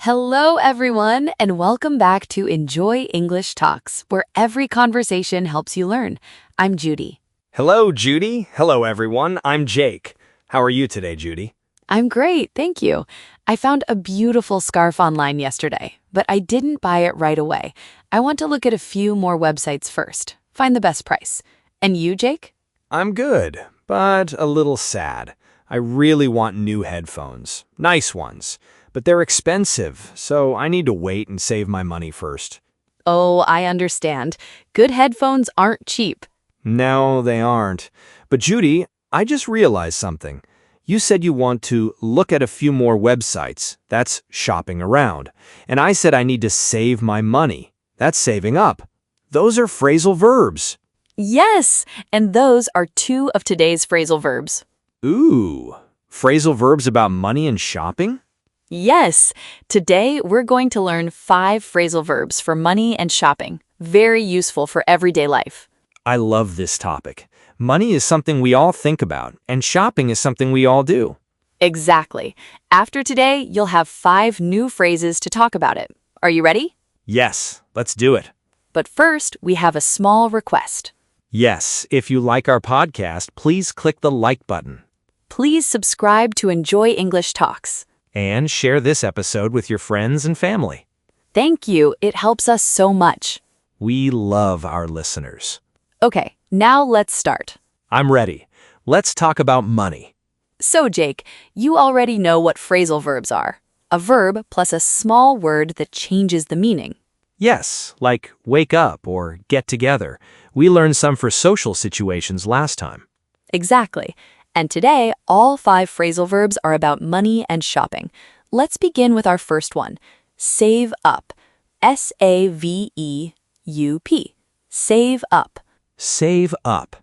Hello, everyone, and welcome back to Enjoy English Talks, where every conversation helps you learn. I'm Judy. Hello, Judy. Hello, everyone. I'm Jake. How are you today, Judy? I'm great, thank you. I found a beautiful scarf online yesterday, but I didn't buy it right away. I want to look at a few more websites first, find the best price. And you, Jake? I'm good, but a little sad. I really want new headphones. Nice ones. But they're expensive, so I need to wait and save my money first. Oh, I understand. Good headphones aren't cheap. No, they aren't. But Judy, I just realized something. You said you want to look at a few more websites. That's shopping around. And I said I need to save my money. That's saving up. Those are phrasal verbs. Yes, and those are two of today's phrasal verbs. Ooh, phrasal verbs about money and shopping? Yes, today we're going to learn 5 phrasal verbs for money and shopping. Very useful for everyday life. I love this topic. Money is something we all think about, and shopping is something we all do. Exactly. After today, you'll have 5 new phrases to talk about it. Are you ready? Yes, let's do it. But first, we have a small request. Yes, if you like our podcast, please click the like button. Please subscribe to Enjoy English Talks. And share this episode with your friends and family. Thank you. It helps us so much. We love our listeners. Okay, now let's start. I'm ready. Let's talk about money. So, Jake, you already know what phrasal verbs are. A verb plus a small word that changes the meaning. Yes, like wake up or get together. We learned some for social situations last time. Exactly. And today, all 5 phrasal verbs are about money and shopping. Let's begin with our first one. Save up. S-A-V-E-U-P. Save up. Save up.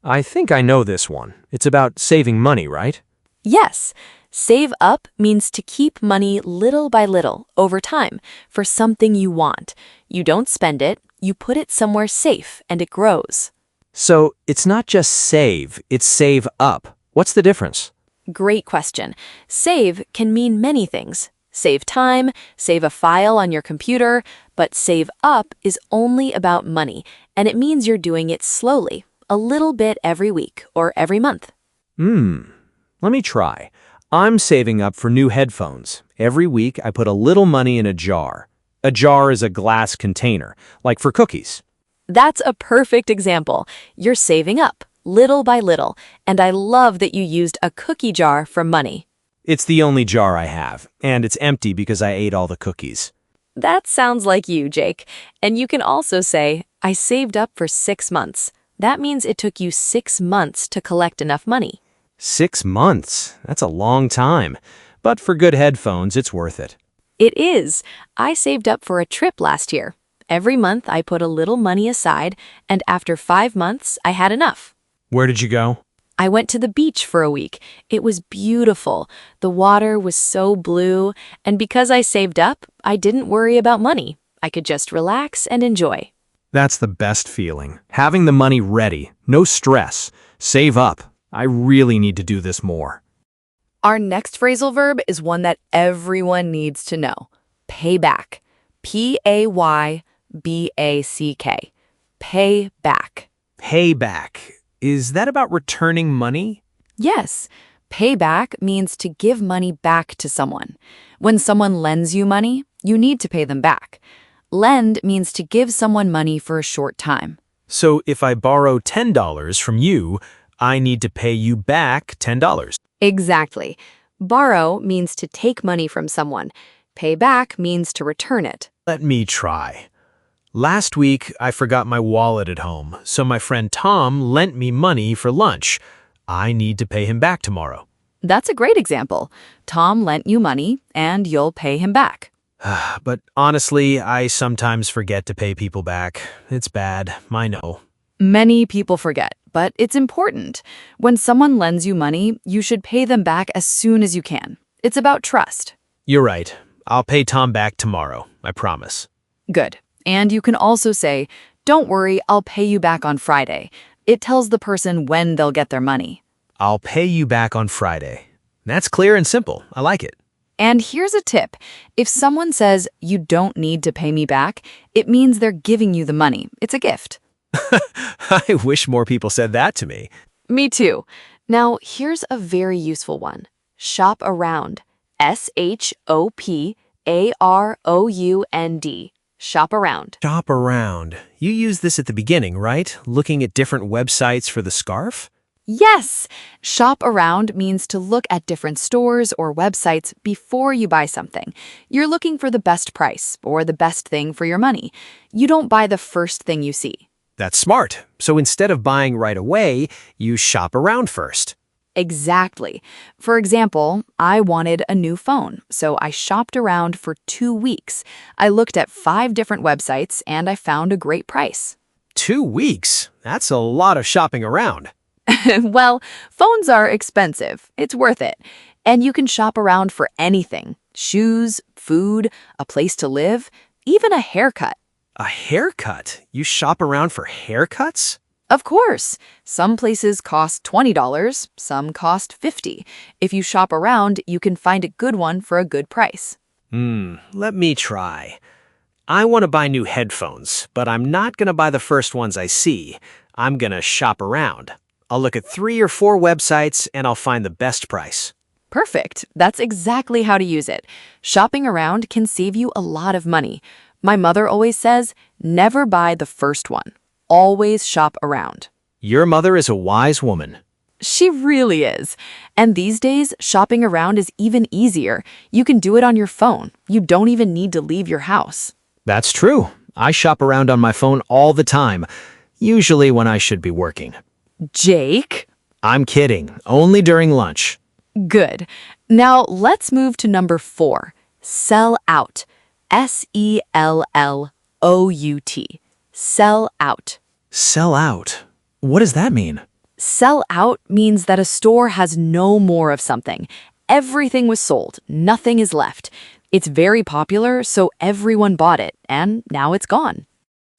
I think I know this one. It's about saving money, right? Yes. Save up means to keep money little by little over time for something you want. You don't spend it, you put it somewhere safe and it grows. So it's not just save, it's save up. What's the difference? Great question. Save can mean many things. Save time, save a file on your computer, but save up is only about money, and it means you're doing it slowly, a little bit every week or every month. Let me try. I'm saving up for new headphones. Every week I put a little money in a jar. A jar is a glass container, like for cookies. That's a perfect example. You're saving up, little by little, and I love that you used a cookie jar for money. It's the only jar I have, and it's empty because I ate all the cookies. That sounds like you, Jake. And you can also say, I saved up for 6 months. That means it took you 6 months to collect enough money. 6 months? That's a long time. But for good headphones, it's worth it. It is. I saved up for a trip last year. Every month I put a little money aside, and after 5 months, I had enough. Where did you go? I went to the beach for a week. It was beautiful. The water was so blue, and because I saved up, I didn't worry about money. I could just relax and enjoy. That's the best feeling. Having the money ready, no stress. Save up. I really need to do this more. Our next phrasal verb is one that everyone needs to know. Pay back. P-A-Y-B-A-C-K. Pay back. Pay back. Is that about returning money? Yes, pay back means to give money back to someone. When someone lends you money, you need to pay them back. Lend means to give someone money for a short time. So if I borrow $10 from you, I need to pay you back $10. Exactly. Borrow means to take money from someone. Pay back means to return it. Let me try. Last week, I forgot my wallet at home, so my friend Tom lent me money for lunch. I need to pay him back tomorrow. That's a great example. Tom lent you money, and you'll pay him back. But honestly, I sometimes forget to pay people back. It's bad, I know. Many people forget, but it's important. When someone lends you money, you should pay them back as soon as you can. It's about trust. You're right. I'll pay Tom back tomorrow, I promise. Good. And you can also say, don't worry, I'll pay you back on Friday. It tells the person when they'll get their money. I'll pay you back on Friday. That's clear and simple. I like it. And here's a tip. If someone says, you don't need to pay me back, it means they're giving you the money. It's a gift. I wish more people said that to me. Me too. Now, here's a very useful one. Shop around. SHOPAROUND. Shop around. Shop around. You use this at the beginning, right? Looking at different websites for the scarf? Yes! Shop around means to look at different stores or websites before you buy something. You're looking for the best price or the best thing for your money. You don't buy the first thing you see. That's smart. So instead of buying right away, you shop around first. Exactly. For example, I wanted a new phone, so I shopped around for 2 weeks. I looked at 5 different websites and I found a great price. 2 weeks? That's a lot of shopping around. Well, phones are expensive. It's worth it. And you can shop around for anything. Shoes, food, a place to live, even a haircut. A haircut? You shop around for haircuts? Of course. Some places cost $20, some cost $50. If you shop around, you can find a good one for a good price. Let me try. I want to buy new headphones, but I'm not going to buy the first ones I see. I'm going to shop around. I'll look at 3 or 4 websites and I'll find the best price. Perfect. That's exactly how to use it. Shopping around can save you a lot of money. My mother always says, never buy the first one. Always shop around. Your mother is a wise woman. She really is. And these days, shopping around is even easier. You can do it on your phone. You don't even need to leave your house. That's true. I shop around on my phone all the time, usually when I should be working. Jake? I'm kidding. Only during lunch. Good. Now let's move to number 4. Sell out. SELLOUT. Sell out. Sell out. What does that mean? Sell out means that a store has no more of something. Everything was sold. Nothing is left. It's very popular, so everyone bought it, and now it's gone.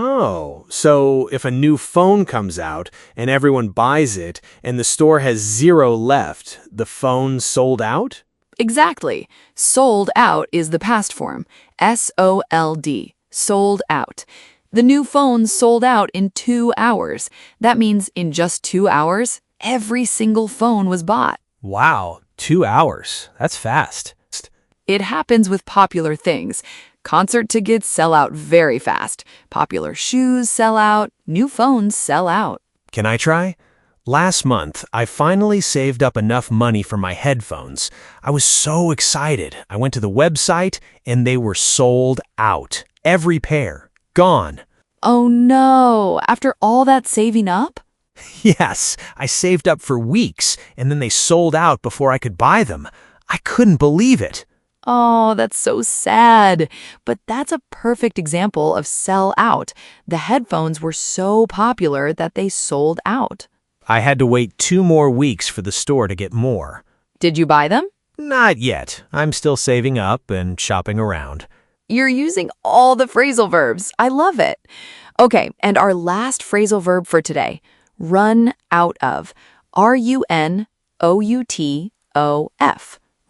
Oh, so if a new phone comes out and everyone buys it and the store has 0 left, the phone's sold out? Exactly. Sold out is the past form. SOLD. Sold out. The new phone sold out in 2 hours. That means in just 2 hours, every single phone was bought. Wow, 2 hours. That's fast. It happens with popular things. Concert tickets sell out very fast. Popular shoes sell out. New phones sell out. Can I try? Last month, I finally saved up enough money for my headphones. I was so excited. I went to the website and they were sold out. Every pair. Gone. Oh no, after all that saving up? Yes, I saved up for weeks and then they sold out before I could buy them. I couldn't believe it. Oh, that's so sad. But that's a perfect example of sell out. The headphones were so popular that they sold out. I had to wait 2 more weeks for the store to get more. Did you buy them? Not yet. I'm still saving up and shopping around. You're using all the phrasal verbs. I love it. Okay, and our last phrasal verb for today, run out of. RUNOUTOF.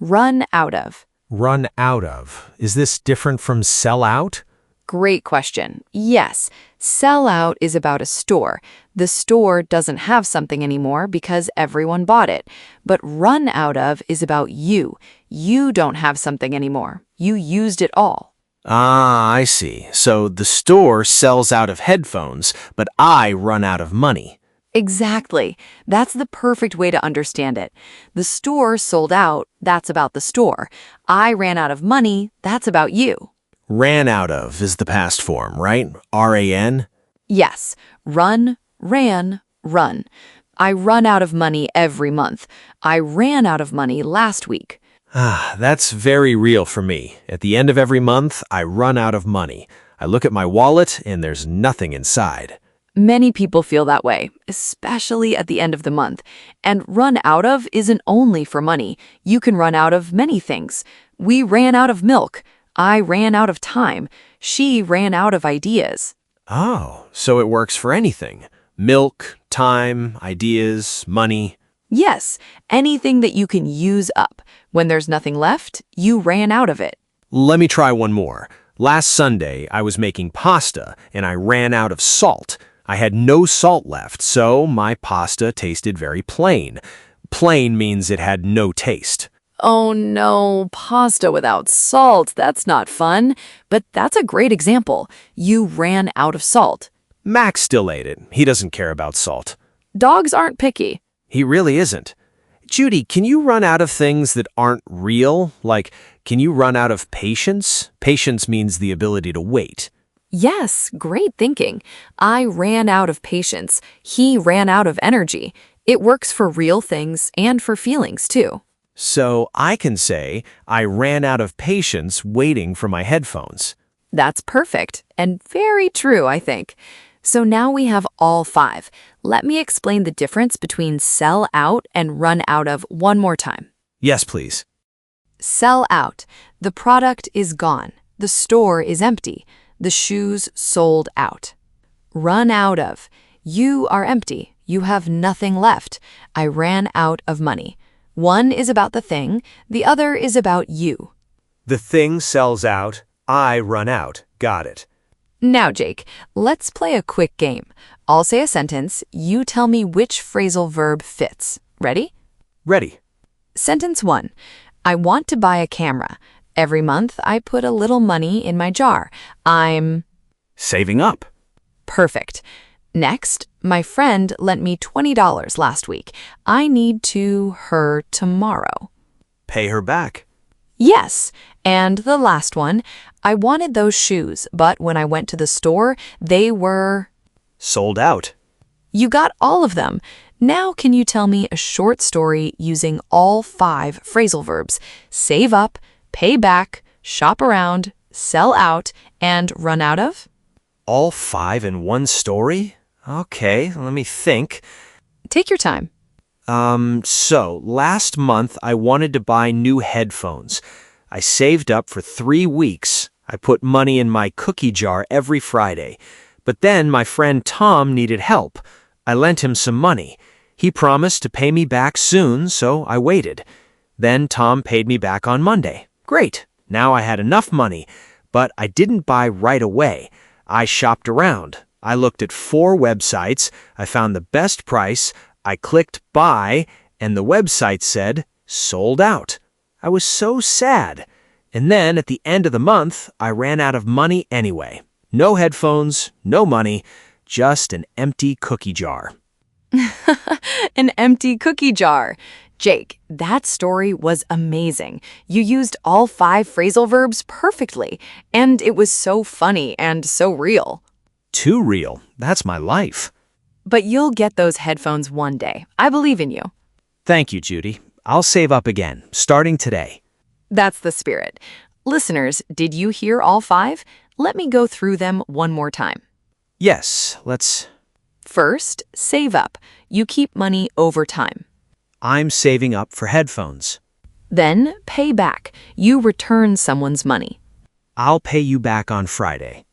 Run out of. Run out of. Is this different from sell out? Great question. Yes, sell out is about a store. The store doesn't have something anymore because everyone bought it. But run out of is about you. You don't have something anymore. You used it all. Ah, I see. So the store sells out of headphones, but I run out of money. Exactly. That's the perfect way to understand it. The store sold out, that's about the store. I ran out of money, that's about you. Ran out of is the past form, right? RAN? Yes. Run, ran, run. I run out of money every month. I ran out of money last week. Ah, that's very real for me. At the end of every month, I run out of money. I look at my wallet and there's nothing inside. Many people feel that way, especially at the end of the month. And run out of isn't only for money. You can run out of many things. We ran out of milk. I ran out of time. She ran out of ideas. Oh, so it works for anything. Milk, time, ideas, money. Yes, anything that you can use up. When there's nothing left, you ran out of it. Let me try one more. Last Sunday, I was making pasta and I ran out of salt. I had no salt left, so my pasta tasted very plain. Plain means it had no taste. Oh no, pasta without salt. That's not fun. But that's a great example. You ran out of salt. Max still ate it. He doesn't care about salt. Dogs aren't picky. He really isn't. Judy, can you run out of things that aren't real? Like, can you run out of patience? Patience means the ability to wait. Yes, great thinking. I ran out of patience. He ran out of energy. It works for real things and for feelings too. So I can say, I ran out of patience waiting for my headphones. That's perfect and very true, I think. So now we have all 5. Let me explain the difference between sell out and run out of one more time. Yes, please. Sell out. The product is gone. The store is empty. The shoes sold out. Run out of. You are empty. You have nothing left. I ran out of money. One is about the thing. The other is about you. The thing sells out. I run out. Got it. Now, Jake, let's play a quick game. I'll say a sentence. You tell me which phrasal verb fits. Ready? Ready. Sentence 1. I want to buy a camera. Every month, I put a little money in my jar. I'm Saving up. perfect. Next, my friend lent me $20 last week. I need to her tomorrow. Pay her back. Yes. And the last one, I wanted those shoes, but when I went to the store, they were... Sold out. You got all of them. Now can you tell me a short story using all 5 phrasal verbs? Save up, pay back, shop around, sell out, and run out of? All 5 in one story? Okay, let me think. Take your time. So last month I wanted to buy new headphones. I saved up for 3 weeks. I put money in my cookie jar every Friday. But then my friend Tom needed help. I lent him some money. He promised to pay me back soon, so I waited. Then Tom paid me back on Monday. Great. Now I had enough money. But I didn't buy right away. I shopped around. I looked at 4 websites. I found the best price. I clicked buy, and the website said, sold out. I was so sad. And then at the end of the month, I ran out of money anyway. No headphones, no money, just an empty cookie jar. An empty cookie jar. Jake, that story was amazing. You used all 5 phrasal verbs perfectly, and it was so funny and so real. Too real. That's my life. But you'll get those headphones one day. I believe in you. Thank you, Judy. I'll save up again, starting today. That's the spirit. Listeners, did you hear all 5? Let me go through them one more time. Yes, let's... First, save up. You keep money over time. I'm saving up for headphones. Then, pay back. You return someone's money. I'll pay you back on Friday.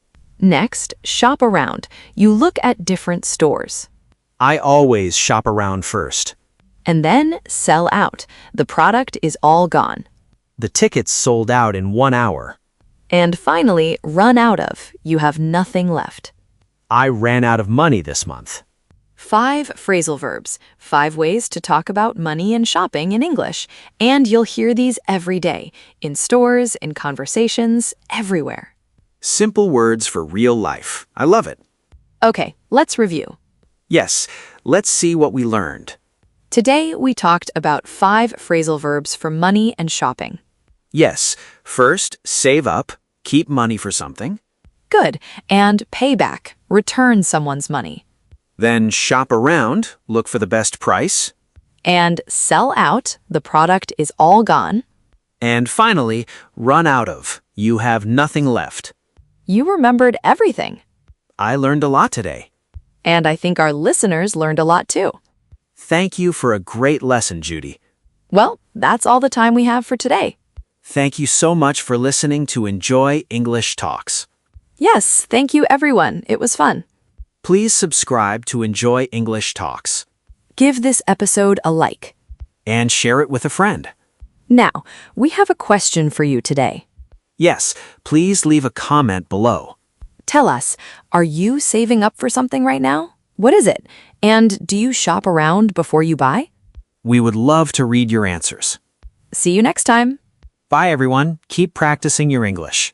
Next, shop around. You look at different stores. I always shop around first. And then, sell out. The product is all gone. The tickets sold out in 1 hour. And finally, run out of. You have nothing left. I ran out of money this month. 5 phrasal verbs, 5 ways to talk about money and shopping in English. And you'll hear these every day, in stores, in conversations, everywhere. Simple words for real life. I love it. Okay, let's review. Yes, let's see what we learned. Today, we talked about 5 phrasal verbs for money and shopping. Yes, first, save up, keep money for something. Good. And pay back, return someone's money. Then shop around, look for the best price. And sell out, the product is all gone. And finally, run out of, you have nothing left. You remembered everything. I learned a lot today. And I think our listeners learned a lot too. Thank you for a great lesson, Judy. Well, that's all the time we have for today. Thank you so much for listening to Enjoy English Talks. Yes, thank you everyone. It was fun. Please subscribe to Enjoy English Talks. Give this episode a like. And share it with a friend. Now, we have a question for you today. Yes, please leave a comment below. Tell us, are you saving up for something right now? What is it? And do you shop around before you buy? We would love to read your answers. See you next time. Bye, everyone. Keep practicing your English.